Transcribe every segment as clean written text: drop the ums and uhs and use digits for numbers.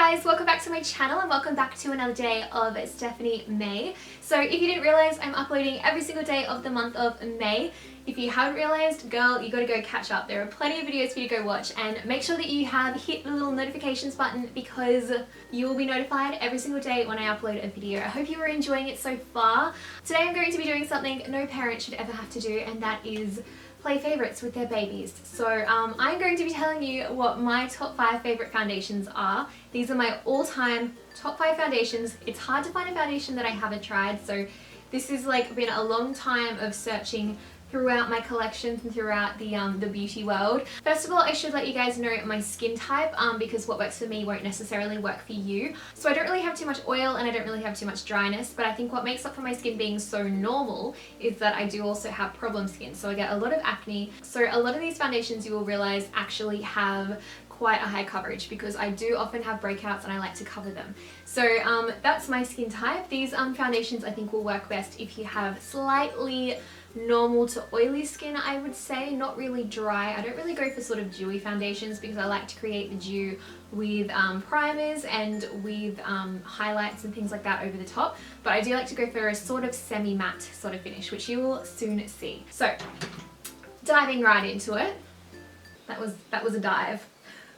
guys, welcome back to my channel and welcome back to another day of Stephanie May. So if you didn't realize, I'm uploading every single day of the month of May. If you haven't realized, girl, you gotta go catch up. There are plenty of videos for you to go watch, and make sure that you have hit the little notifications button because you will be notified every single day when I upload a video. I hope you are enjoying it so far. Today I'm going to be doing something no parent should ever have to do, and that is play favorites with their babies. So I'm going to be telling you what my top 5 favorite foundations are. These are my all-time top 5 foundations. It's hard to find a foundation that I haven't tried, so this has like been a long time of searching throughout my collections and throughout the beauty world. First of all, I should let you guys know my skin type because what works for me won't necessarily work for you. So I don't really have too much oil and I don't really have too much dryness, but I think what makes up for my skin being so normal is that I do also have problem skin. So I get a lot of acne. So a lot of these foundations, you will realize, actually have quite a high coverage because I do often have breakouts and I like to cover them. So that's my skin type. These foundations I think will work best if you have slightly normal to oily skin, I would say, not really dry. I don't really go for sort of dewy foundations because I like to create the dew with primers and with highlights and things like that over the top, but I do like to go for a sort of semi-matte sort of finish, which you will soon see. So diving right into it, that was a dive.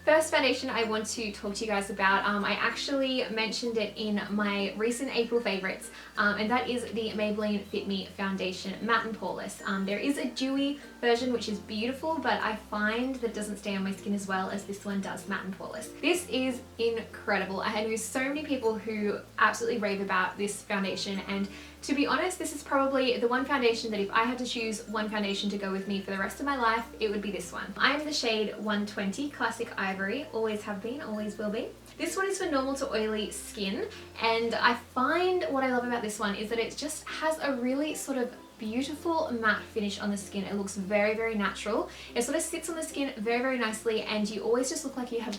First foundation I want to talk to you guys about, I actually mentioned it in my recent April favorites, and that is the Maybelline Fit Me Foundation Matte and Poreless. There is a dewy version which is beautiful, but I find that doesn't stay on my skin as well as this one does, matte and poreless. This is incredible. I know so many people who absolutely rave about this foundation, and to be honest, this is probably the one foundation that if I had to choose one foundation to go with me for the rest of my life, it would be this one. I'm in the shade 120 Classic Ivory, always have been, always will be. This one is for normal to oily skin, and I find what I love about this one is that it just has a really sort of beautiful matte finish on the skin. It looks very, very natural. It sort of sits on the skin very, very nicely, and you always just look like you have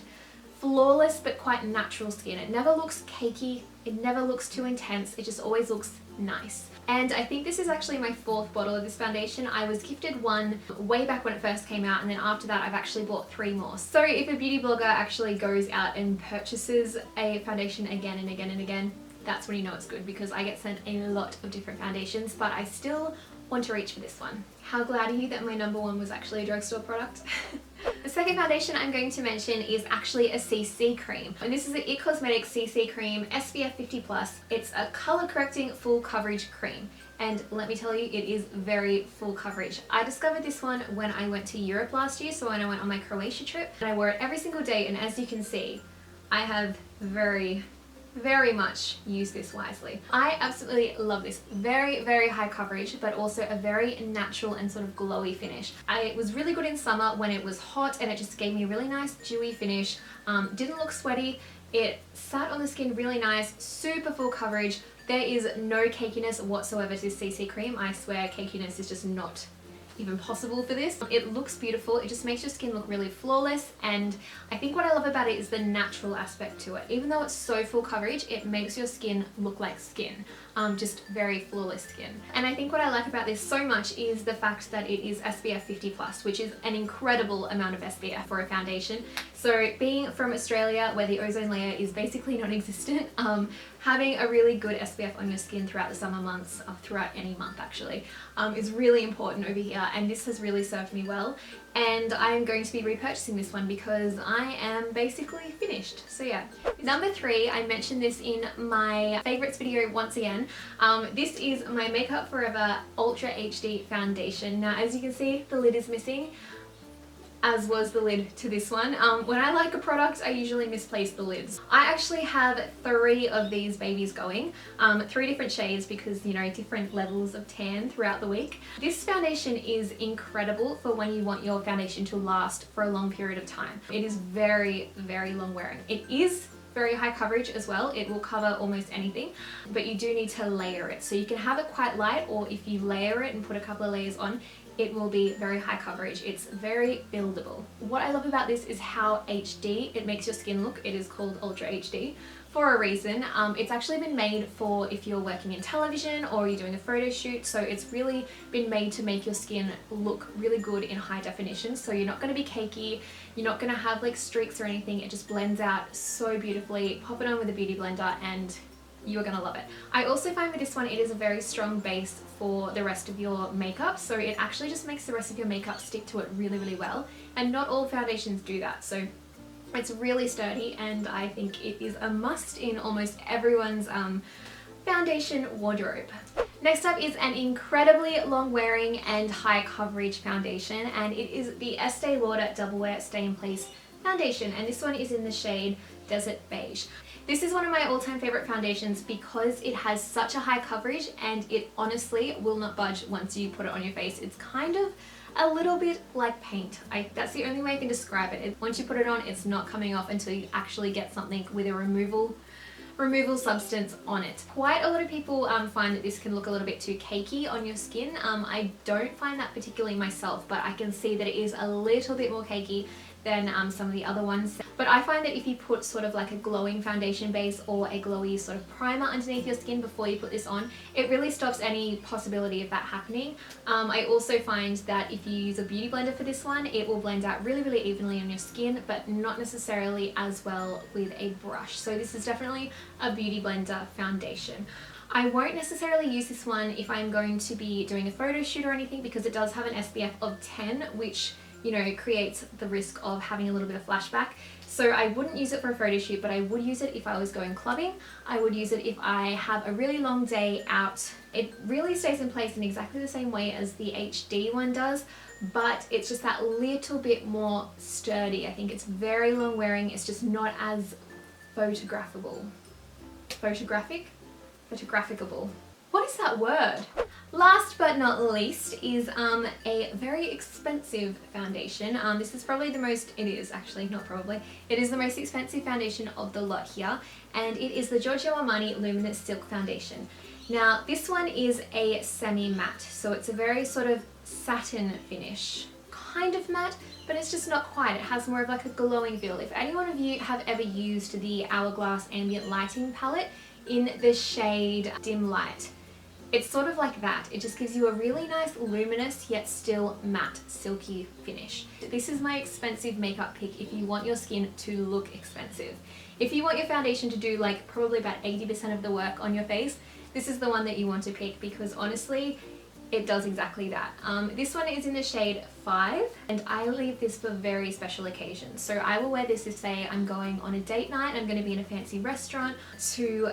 flawless but quite natural skin. It never looks cakey, it never looks too intense, it just always looks nice. And I think this is actually my 4th bottle of this foundation. I was gifted one way back when it first came out, and then after that I've actually bought 3 more. So if a beauty blogger actually goes out and purchases a foundation again and again and again, that's when you know it's good, because I get sent a lot of different foundations, but I still want to reach for this one. How glad are you that my number 1 was actually a drugstore product? The second foundation I'm going to mention is actually a CC cream, and this is the IT Cosmetics CC cream SPF 50+. It's a color correcting full coverage cream, and let me tell you, it is very full coverage. I discovered this one when I went to Europe last year, so when I went on my Croatia trip, and I wore it every single day, and as you can see, I have very much use this wisely. I absolutely love this. Very, very high coverage, but also a very natural and sort of glowy finish. It was really good in summer when it was hot, and it just gave me a really nice dewy finish. Didn't look sweaty. It sat on the skin really nice, super full coverage. There is no cakiness whatsoever to this CC cream. I swear cakiness is just not even possible for this. It looks beautiful. It just makes your skin look really flawless, and I think what I love about it is the natural aspect to it. Even though it's so full coverage, it makes your skin look like skin. Just very flawless skin. And I think what I like about this so much is the fact that it is SPF 50+, which is an incredible amount of SPF for a foundation. So being from Australia, where the ozone layer is basically non-existent, having a really good SPF on your skin throughout the summer months, or throughout any month actually, is really important over here, and this has really served me well. And I'm going to be repurchasing this one because I am basically finished. So yeah. Number 3, I mentioned this in my favorites video once again. This is my Makeup Forever Ultra HD Foundation. Now as you can see, the lid is missing, as was the lid to this one. When I like a product, I usually misplace the lids. I actually have 3 of these babies going, 3 different shades because, you know, different levels of tan throughout the week. This foundation is incredible for when you want your foundation to last for a long period of time. It is very, very long wearing. It is very high coverage as well. It will cover almost anything, but you do need to layer it. So you can have it quite light, or if you layer it and put a couple of layers on, it will be very high coverage. It's very buildable. What I love about this is how HD it makes your skin look. It is called Ultra HD for a reason. It's actually been made for if you're working in television or you're doing a photo shoot, so it's really been made to make your skin look really good in high definition. So you're not going to be cakey, you're not going to have like streaks or anything. It just blends out so beautifully. Pop it on with a beauty blender and you're gonna love it. I also find with this one it is a very strong base for the rest of your makeup, so it actually just makes the rest of your makeup stick to it really, really well, and not all foundations do that. So it's really sturdy, and I think it is a must in almost everyone's foundation wardrobe. Next up is an incredibly long wearing and high coverage foundation, and it is the Estee Lauder Double Wear Stay in Place foundation, and this one is in the shade Desert Beige. This is one of my all-time favorite foundations because it has such a high coverage and it honestly will not budge once you put it on your face. It's kind of a little bit like paint. That's the only way I can describe it. Once you put it on, it's not coming off until you actually get something with a removal substance on it. Quite a lot of people find that this can look a little bit too cakey on your skin. I don't find that particularly myself, but I can see that it is a little bit more cakey than some of the other ones. But I find that if you put sort of like a glowing foundation base or a glowy sort of primer underneath your skin before you put this on, it really stops any possibility of that happening. I also find that if you use a beauty blender for this one, it will blend out really, really evenly on your skin, but not necessarily as well with a brush. So this is definitely a beauty blender foundation. I won't necessarily use this one if I'm going to be doing a photo shoot or anything, because it does have an SPF of 10, which, you know, creates the risk of having a little bit of flashback. So I wouldn't use it for a photo shoot, but I would use it if I was going clubbing. I would use it if I have a really long day out. It really stays in place in exactly the same way as the HD one does, but it's just that little bit more sturdy. I think it's very long wearing. It's just not as photographable. Photographicable. What is that word? Last but not least is a very expensive foundation. This is probably the most, it is actually, not probably, it is the most expensive foundation of the lot here, and it is the Giorgio Armani Luminous Silk Foundation. Now this one is a semi-matte, so it's a very sort of satin finish. Kind of matte, but it's just not quite. It has more of like a glowing feel. If any one of you have ever used the Hourglass Ambient Lighting palette in the shade Dim Light, it's sort of like that. It just gives you a really nice luminous yet still matte silky finish. This is my expensive makeup pick if you want your skin to look expensive. If you want your foundation to do like probably about 80% of the work on your face, this is the one that you want to pick, because honestly it does exactly that. This one is in the shade 5, and I leave this for very special occasions. So I will wear this if, say, I'm going on a date night, I'm going to be in a fancy restaurant, to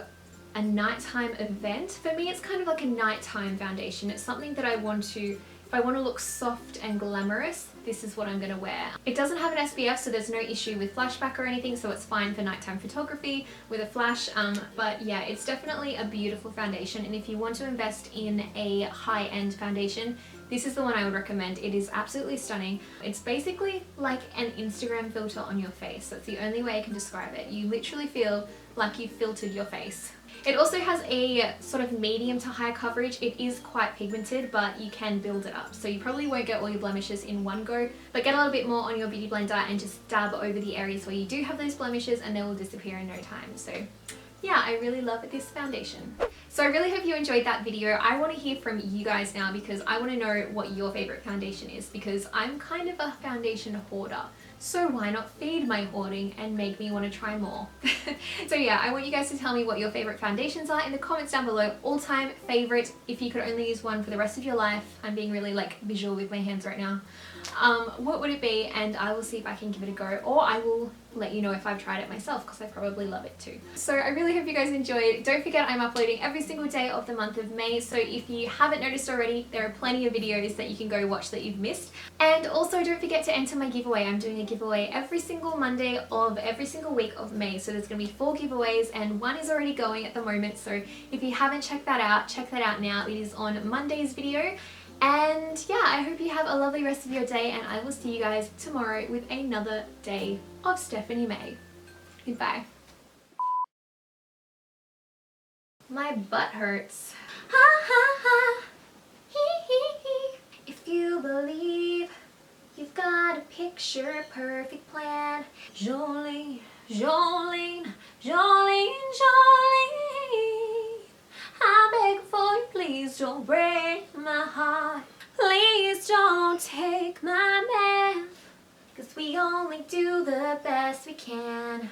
a nighttime event. For me, it's kind of like a nighttime foundation. It's something that I want to, if I want to look soft and glamorous, this is what I'm going to wear. It doesn't have an SPF, so there's no issue with flashback or anything, so it's fine for nighttime photography with a flash. But yeah, it's definitely a beautiful foundation, and if you want to invest in a high-end foundation, this is the one I would recommend. It is absolutely stunning. It's basically like an Instagram filter on your face. That's the only way I can describe it. You literally feel like you've filtered your face. It also has a sort of medium to high coverage. It is quite pigmented, but you can build it up. So you probably won't get all your blemishes in one go, but get a little bit more on your beauty blender and just dab over the areas where you do have those blemishes, and they will disappear in no time. So yeah, I really love this foundation. So I really hope you enjoyed that video. I want to hear from you guys now, because I want to know what your favorite foundation is, because I'm kind of a foundation hoarder. So why not feed my hoarding and make me want to try more? So yeah, I want you guys to tell me what your favorite foundations are in the comments down below. All-time favorite, if you could only use one for the rest of your life. I'm being really like visual with my hands right now. What would it be? And I will see if I can give it a go, or I will let you know if I've tried it myself, because I probably love it too. So I really hope you guys enjoyed. Don't forget, I'm uploading every single day of the month of May, so if you haven't noticed already, there are plenty of videos that you can go watch that you've missed. And also don't forget to enter my giveaway. I'm doing a giveaway every single Monday of every single week of May, so there's going to be 4 giveaways, and one is already going at the moment. So if you haven't checked that out, check that out now. It is on Monday's video. And yeah, I hope you have a lovely rest of your day, and I will see you guys tomorrow with another day of Stephanie May. Goodbye. My butt hurts. Ha ha ha. Hee hee hee. If you believe you've got a picture perfect plan, Jolene, Jolene, Jolene, Jolene, I beg for you, please don't break my heart. Please don't take my man, 'cause we only do the best we can.